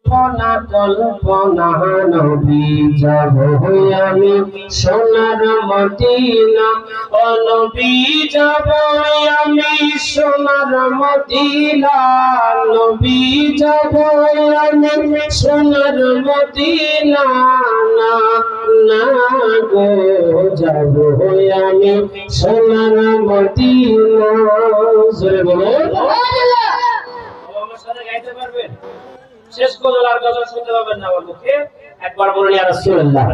কল্পনা কল্পনা নবী যাব আমি সোনার মদিনা, ও নবী যাব আমি সোনার মদিনা, নবী যাব আমি সোনার মদিনা, না না গো যাব আমি সোনার মদিনা। জোরে বলুন আমার সাথে গাইতে পারবেন? শেষ গজল আর গজল শুনতে পাবেন না আমার মুখে, একবার বলুন ইয়া রাসূলুল্লাহ।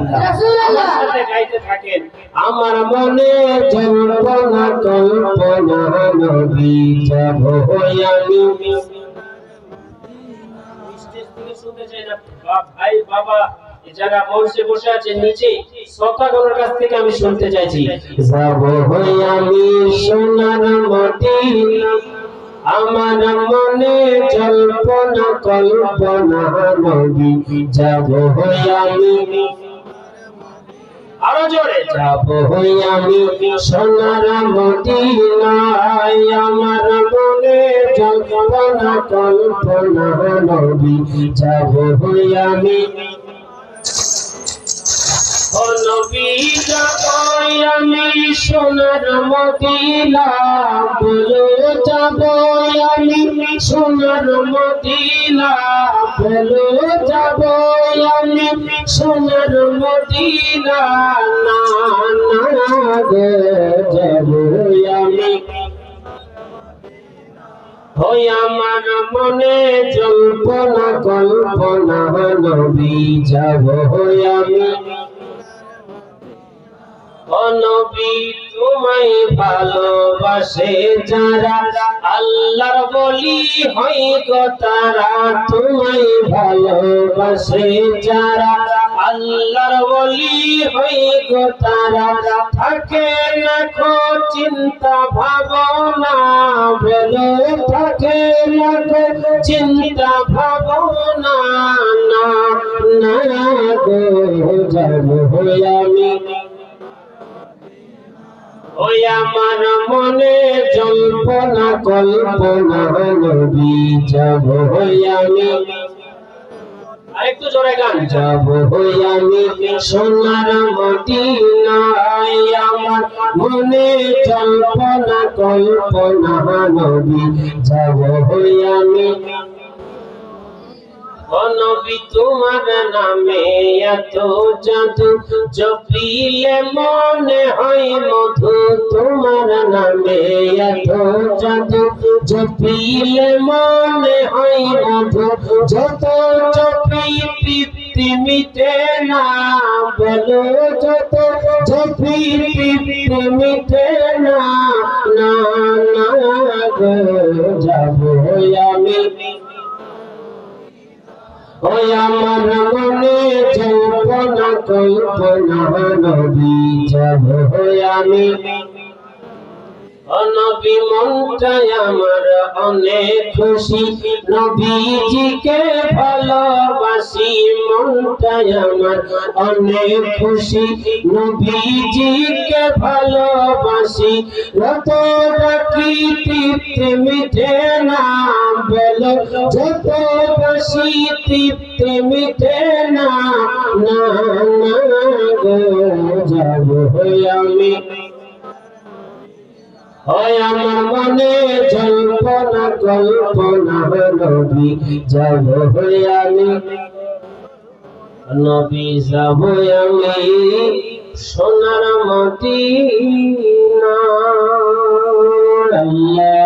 আমার সাথে গাইতে থাকেন। আমার মনে যন্ত্রণা কল্পনা নবী যাব আমি। স্টেজ থেকে শুনতে চাই না ভাই বাবা, যারা মঞ্চে বসে আছেন নিচে শ্রোতাগণের কাছ থেকে আমি শুনতে চাইছি, যাব আমি সোনার মদিনা, আমার মনে জল্পনা কল্পনা নবী যাব আমি। আরো জোরে যাব আমি সোনার মদিনায়, আমার মনে জল্পনা কল্পনা নবী যাব আমি। ও নবী যাব আমি সোনার মদিনা, বলো যাব আমি সোনার মদিনা, বলো যাব আমি সোনার মদিনা, না না গো যাব আমি। ওই আমার মনে জল্পনা কল্পনা নবী যাব আমি। ও নবী তোমায় ভালোবাসে যারা, আল্লাহর বলি হয় গো তারা, তোমায় ভালোবাসে যারা, আল্লাহর বলি হয় গো তারা, থাকে না কো চিন্তা ভাবনা, বলো থাকে না কো চিন্তা ভাবনা, না না গো যাব আমি। ওই আমার মনে জল্পনা কল্পনা নবী যাব আমি। আরেকটু জোরে গান, যাব আমি সোনার মদিনায়, আমার মনে জল্পনা কল্পনা নবী যাব আমি। ও নবী তোমার নামে এত জাদু, জপিলে মনে হয় মধু, তোমার নামে এত জাদু, জপিলে মনে হয় মধু, যত জপি তৃপ্তি মিটে না, বলো যত জপি তৃপ্তি মিটে না, না না গো যাব আমি। ওই আমার মনে যৌবনা কল্পনা নবী যাব আমি। ও নবী মনটাই আমার অনেক খুশি, নবীজিকে ভালোবাসি, মনটাই আমার অনেক খুশি, নবীজিকে ভালোবাসি, যত ডাকি তৃপ্তি মিটে না, বলো যত বাসি তৃপ্তি মিটে না, না না গো যাব আমি। ওই আমার মনে জল্পনা কল্পনা নবী যাব আমি। নবী যাব আমি সোনার মদিনা। আল্লাহ